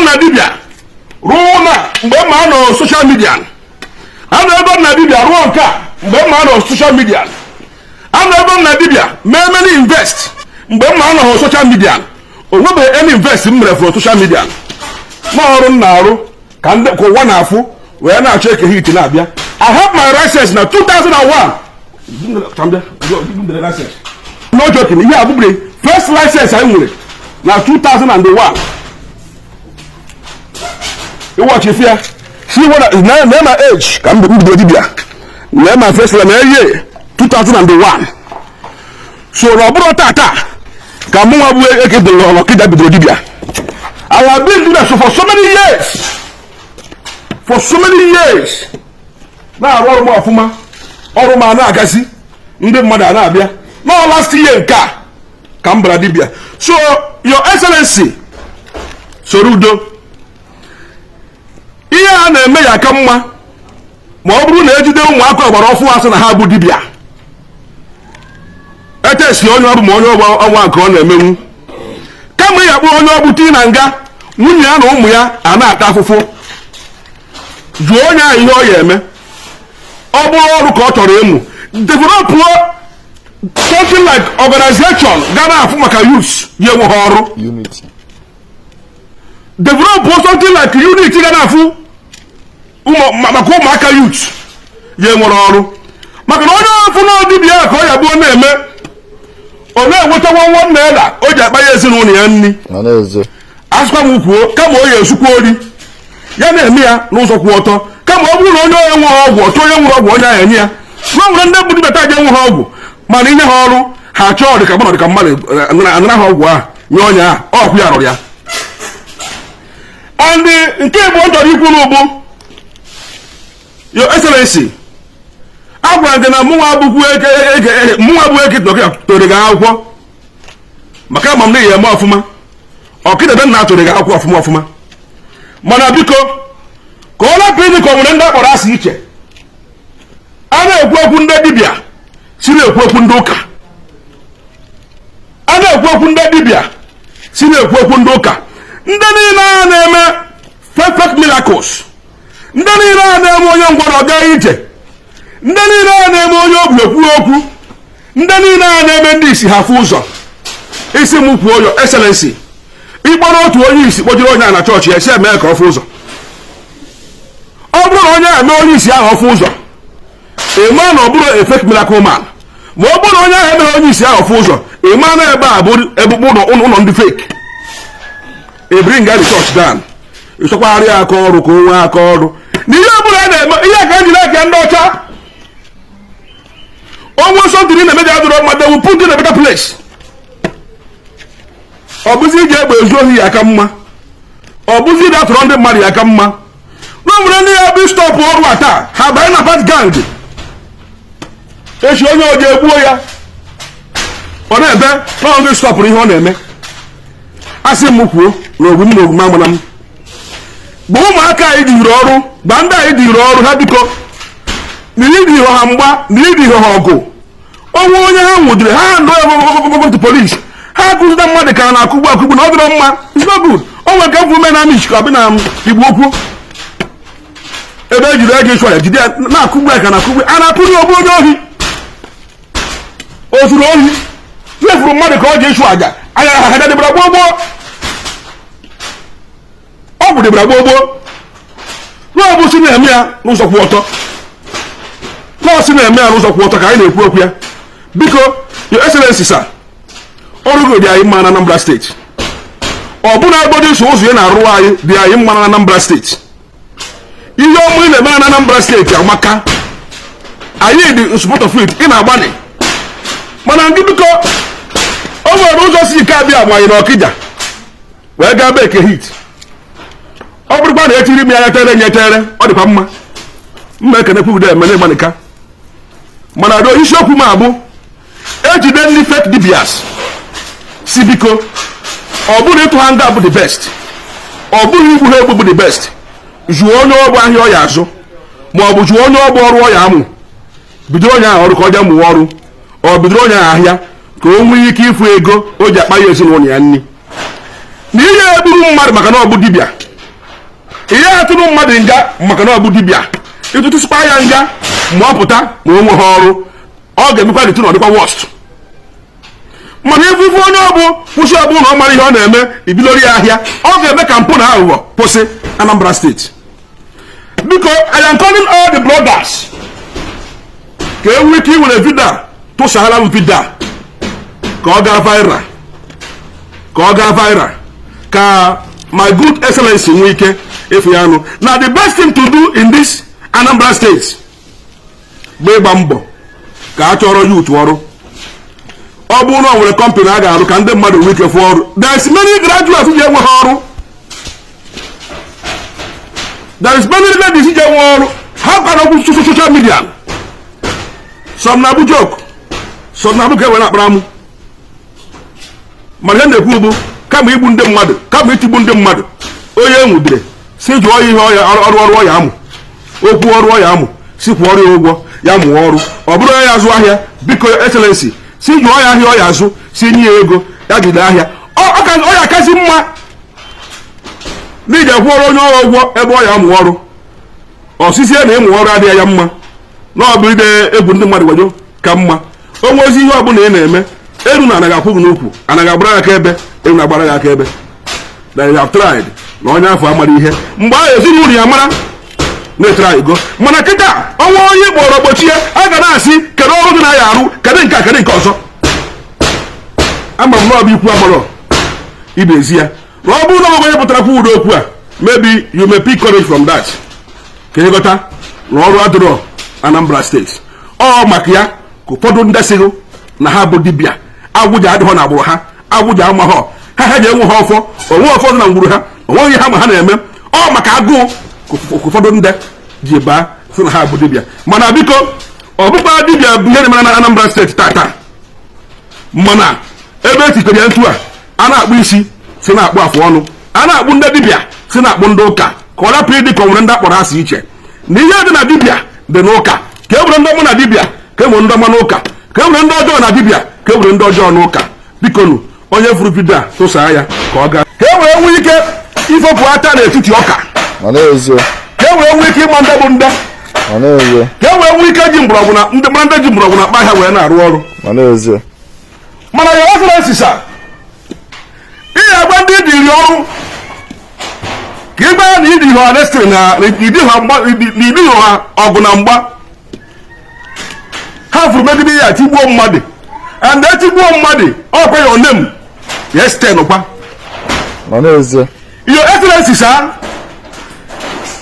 na dibia ruo na mgbe ma nọ social media ana ebe na dibia ruo nke mgbe ma nọ social media ana ebe na dibia mee many invest mgbe ma nọ social media onwebe any invest mere for social media ma ọrụ na arụ ka ndị kwa ụwa na-afụ wee na-achọ Eke Hit na-abịa. I have my license na 2001. No joking, ihe abụbụrụ first license anyị nwere na 2001. Watch if ya see what na my age ka m bụ dibia na my first na year 2001. So na ọbụrụ tata ka mụ nwa bụ Eke dolo kida bidoro dibia. I have been doing that for so many years. For so many years. Na arụ ọrụ m ọfụma ọrụ m na-agazi ndị mmadụ na-abịa no last year nka ka m bara dibia. So your excellency Soludo ihe a na-eme ya aka mma ma ọ bụrụ na ejide ụmụaka ọgbara ọfụ asị na ha bụ dibia etesi onye ọbụ ma onye ọnwa nke ọ na-emenwu kama ya bụ onye ọbụ tii na nga nwunye ya na ụmụ ya a na-ata afụfụ jụọ onye ahụ ihe ọ ya eme ọ bụrụ ọrụ ka ọ chọrọ ịmụ develop something like organization ga na-afụ maka youth ya enwe ha ọrụ develop something like unity ga na-afụ maka ụmụaka youth ya enwere ọrụ maka na onye afụ na dibia ka ọ ya bụ na-eme ọ na-enwetakwa nwanne ya o ji akpa ya ezinụlọ ya nri asụkwa m kwuo kama o ya esukwa ori ya na-eme ya n'ụzọ kwụ ọtọ kama ọ bụrụ na onye onye nwere ọgwụ ọchọ onye nwere ọgwụ onye ahụ enye ya na nwere ndị bụ dibata ga enwe ha ọgwụ mana inye ha ọrụ ha chọọ dịka mmadụ dịka mmadụ anara ha ọgwụ ahụ nye onye ahụ ọkwụ ya rụrụ ya. And nke bụ ọ chọrọ ikwu n'ugbu your excellency agwara gị na mụnwa bụ Eke toro gị akwụkwọ maka ama m na ihe eme ọfụma ọkịdebe nna atụrụ gị akwụkwọ ọfụma mana biko ka ọ lapụ ịdị ka ọ nwere ndị akpọrọ asị iche a na-ekwu okwu ndị dibịa si na-ekwu okwu ndị ụka a na-ekwu okwu ndị dibịa si na-ekwu okwu ndị ụka ndị niile a na-eme perfect miracles ndị niile a na-eme onye ngwọrọ ọga ije ndị niile a na-eme onye obi ekwu okwu ndị niile a na-eme ndị isi ha fụ ụzọ isi m kwuo your excellency ịgbara otu onye isi kpojere onye a na chọọchị ya esi eme ka ọ fụ ụzọ ọ bụrụ na onye a mee onye isi ahụ ọfụ ụzọ ịma na ọ bụrụ a fake miracle man ma ọ bụrụ na onye ahụ emeghị onye isi ahụ ọfụ ụzọ ịma na ebe a bụ ebukpụ ụlọ ndị fake ebring ga church down ịchọkwagharị aka ọrụ ka o nwee aka ọrụ na ihe ọbụla a na-eme ihe ka njiri aka ndị ọcha onwe sọntiri na-eme ga adụrụ mmadụ ewu put in a better place ọ bụzi iji egbe ezu ohi ya aka mma ọ bụzi iji atụrụ ndị mmadụ ya aka mma na nwere ndị ya bụ stọpụ ọrụ a taa ha banye na pat gang echi onye oji egbuo ya ọ na-ebe na ndị stọpụrụ ihe ọ na-eme asị m kwuo na ogwu m na ogwu amana m gba ụmụaka anyị dị ire ọrụ gba ndị anyị dị ire ọrụ ha biko na ịdị ihe ha mgba na ịdị ihe ha ọgụ onwe onye ha nwụdiri ha ndụ gọọmenti polisi ha akụzita mmadụ ka na-akụgbu na ọ dịrọ mma it's not good o nwere ka mfụ na amish ka ọ bụ na Igbo okwu ebe ejiri ego ịchụ ya jide ya na-akụgbu ya ka na-akụgbu a na-akụri ogbu onye ohi o zuru ohi nyefuru mmadụ ka ọ ji ịchụ aja anya ha dịbara gboo ọ bụ dịbara gboo n'ọbụ si na-eme ya n'ụzọ kwụ ọtọ nọọsụ na-eme ya n'ụzọ kwụ ọtọ ka anyị na-ekwu okwu ya biko your excellency sir ọrụ gị dị anyị mma na Anambra steeti ọ bụ na ebe so ụzọ ị na-arụ anyị dị anyị mma na Anambra steeti ihe ọmụ ị na-eme na Anambra steeti amaka anyị dị support of it ị na-agbanị mana ndị biko o nwere ụzọ si ike abịa agbanye na Ọkịja wee gaa be Eke Hit ọ bụrụkwa na etiri m ya nyetere nyetere ọ dịkwa mma mma ekenekwu ude eme n'ịgbanika mana do isiokwu m abụ ejide ndị fake dibias si biko ọ bụrụ ịtụ ha nga bụ the best ọ bụrụ igbu ha egbu bụ the best jụọ onye ọgbụ ahịa ọ ya azụ ma ọ bụ jụọ onye ọgbụ ọrụ ọ ya amụ bidoro onye ahụ ọrụ ka ọ jee mụwa ọrụ ọ bidoro onye ahụ ahịa ka o nwee ike ịfụ ego o ji akpa ya ezinụlọ ya nri na ihe egburu mmadụ maka na ọ bụ dibịa ihe atụrụ mmadụ nga maka na ọ bụ dibịa ịtụtụsịkwa ya nga ma ọ pụta ma o nweghị ọrụ ọ ga-emekwa dị tụ na ọ dịkwa worst. mana ife onye ọbụ kwụsị ọbụ na ọ mara ihe ọ na-eme ibilori ya ahịa ọ ga-eme ka mpụ na aghụghọ kwụsị Anambra steeti. biko I am calling all the bloggers ka e nwee ike iwere vidio tụsara m vidio ka ọ gaa viral ka my good excellency nwee ike efu ya anụ na the best thing to do in this Anambra state bụ ịgba mbọ ka a chọrọ youth ọrụ. ọ bụrụ na ọ nwere company a ga-arụ ka ndị mmadụ nwee ike fụọ ọrụ. There is many graduates ji enweghị ọrụ. There is many ladies ji enwe ọrụ. ha kwara okwu social media. Some na-abụ joke, some na-abụ ka enwe na-akpara mụ. mana ihe na-ekwu bụ kama igbu ndị mmadụ, kama itigbu ndị mmadụ, onye enwudere si jụọ ihe ọrụ ọ ya amụ, okwu ọrụ ọ ya amụ, si kwụọ ọrụ ya ụgwọ ya mụọ ọrụ. ọ bụrụ onye ya azụ ahịa, biko excellency si jụọ ya ahịa ọ ya azụ, si nye ya ego ya jide ahịa. ọ ya kasị mma na ije kwụọrọ onye ọrụ ụgwọ ebe ọ ya amụ ọrụ. osisi na ịmụ ọrụ adịghị ya mma na ọ bụ ide egwu ndị mmadụ gwajo ka mma. onwe ozi ihe ọbụla ị na-eme eru na anaghị akwụ gị n'ukwu, anaghị agbara gị aka ebe, eru na agbara gị aka ebe. that you have tried na onye afọ amara ihe mgbe ahụ ezinụlọ ya mara na-etere ego. mana kịta ọnwa onye kpọrọ gbochie a ga na-asị kedu ọrụ gị na ya arụ, kedu nke a kedu nke ọzọ. ama m na ọ bụ ikwu agbọrọ ibe ezi ya na ọ bụrụ na onye pụtara kwụ ụdọ okwu a maybe you may pick courage from that ka ịghọta na ọrụ adịrọ Anambra steeti. ọ maka ya ka ụfọdụ ndị sịghị na ha bụ dibịa agwụja adịghọ na agbụrụ ha, agwụja amaghọ ha ji enwe ha ọfọ, onwe ọfọdụ na ngwuru ha, onwe ihe ha ma ha na-eme. ọ maka agụụ ka ụfọdụ ndị ji baa sị na ha bụ dibịa. mana biko ọ bụkwa dibịa bụ ihe na-emere na Anambra steeti tata. mana ebe etikere ya ntu a na-akpụ isi si na-akpụ afụ ọnụ, a na-akpụ ndị dibịa si na-akpụ ndị ụka ka ọ rapụ ịdị ka ọ nwere ndị akpọrọ asị iche na ihe dị na dibịa dị n'ụka. ka e were ndị ọma na dibịa, ka e were ndị ọma n'ụka, ka e were ndị ọjọọ na dibịa, ka e were ndị ọjọọ n'ụka. bikonu onye furu vidio a tụsaa ya ka ọ gaa ka e were nwee ike ifopụ ata n'etiti ọka, ka e were nwee ike ịma ndị bụ nde, ka e were nwee ike ji mgbọrọgwụ na ndị mara ndị ji mgbọrọgwụ na akpa ahịa wee na-arụ ọrụ. mana ya ọsọrọ sisa ihe agba ndị dịrị ọrụ ka ị gbaa na ịdị ha destri na ịdị ha ọgụ na mgba. ha furu megide ya tigbuo mmadụ, and etigbuo mmadụ ọkwa ya onem ya sten kwa your excellency sir.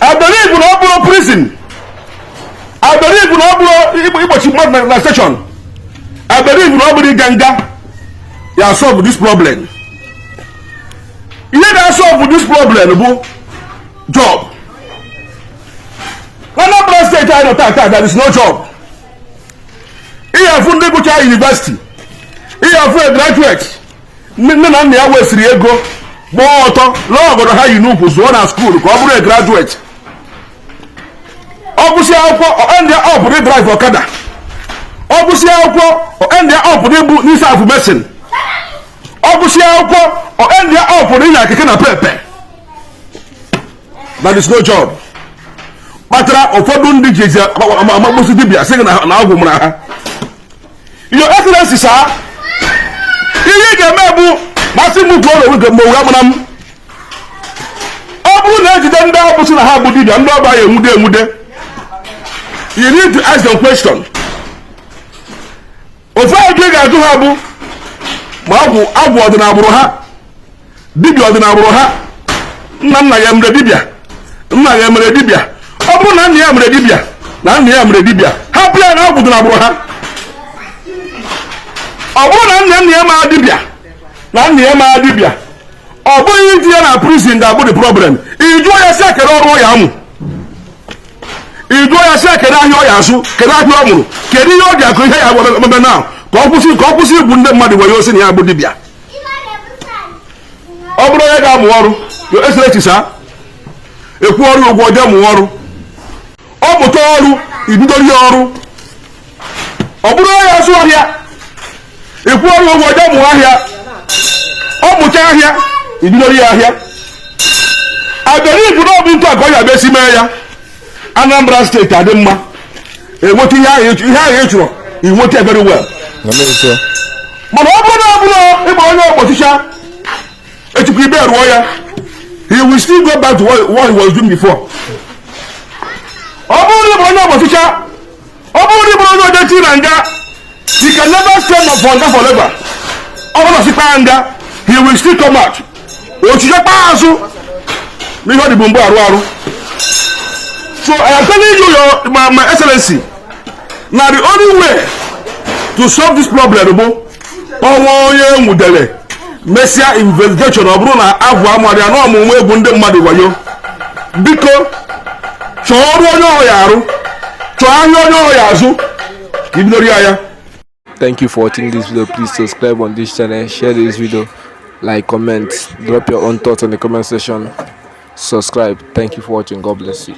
I believe na ọ bụrụ prison, I believe na ọ bụrụ igbochi mmadụ na station, I believe na ọ bụrụ ịga nga ya solve this problem. ihe ga-solve this problem bụ job. Anambra steeti anyị nọ taa there is no job. ihe afụ ndị gụcha university, ihe afụ a graduate nne na nna ya wesịrị ego gbaa ọtọ lụọ ọgọdọ ha yi n'ukwu zụọ na skuul ka ọ bụrụ a graduate. ọ gụsị akwụkwọ ndị ọ pụrụ drive ọkada, ọ gụsị akwụkwọ ndị ọ pụrụ ịbụ n'isi afụ mesin, ọ gụsị akwụkwọ ndị ọ pụrụ ịnya keke na pepe. That is no job. kpatara ụfọdụ ndị ji ezi amagbosi dibịa sị na ọgwụ mụrụ ha. your excellency sir, ihe ị ga-eme bụ masị m kwuo na owe ma owe amara m. ọ bụrụ na ejide ndị ọbụsị na ha bụ dibịa, ndị ọba ya enwude you need to ask them question. ofe ajụ ị ga-ajụ ha bụ ma agwụ ọdịnagbụrụ ha, dibịa ọdịnagbụrụ ha. nna ya mere dibịa, nna ya mere dibịa. ọ bụrụ na nna ya mere dibịa na nna ya mere dibịa, hapụ ya na agwụ ọdịnagbụrụ ha. ọ bụrụ na nna ya mara dibịa na nna ya mara dibịa, ọ bụghị iti ya na prison ga-abụ the problem. ijụọ ya si akere ọrụ ọ ya amụ, ijụọ ya si akere ahịa ọ ya azụ, kere ahịa ọ mụrụ, kedu ihe ọ ji akụ ihe ya emebe na ka ọ kwụsị igbu ndị mmadụ were osi na ya bụ dibịa. ọ bụrụ onye ga-amụ ọrụ your excellency sir, ekwu ọrụ ụgwọ ọjọọ mụọ ọrụ. ọ mụta ọrụ ibidoro ya ọrụ. ọ bụrụ onye azụ ahịa, ekwu ọrụ ụgwọ ọjọọ mụọ ahịa. ọ mụcha ahịa ibidoro ya ahịa. believe na ọ bụ ntụ aka ọ ya bụ esi mee ya Anambra steeti adị mma enweta ihe ahụ ị chọrọ inweta very well mana ọ bụrụ na ọ bụrụ ịgba onye ọkpọchicha echukwu ibe rụọ ya he will still go back to what he was doing before. ọ bụrụ na ịgba onye ọkpọchicha ọ bụrụ na ịgba onye ọjọọ na nga he can never stand up for nga forever. ọ bụrụ na sikpa nga he will still come out ochiche kpaa azụ n'ihe ọ dị bụ mgbe arụ. So I am telling you, my excellency, now the only way to solve this problem bụ ọnwa mudele mesia investigation ọ bụrụ na abụ amụarị anọ ọmụmụ egwu ndị mmadụ wayo biko chọọ ọrụ onye ọrụ ya arụ chọọ ahịa onye ọrụ ya azụ ka ibidoro ya. Thank you for watching this video. Please subscribe on this channel, share this video, like, comment, drop your own thoughts in the comment section. Subscribe. Thank you for watching. God bless you.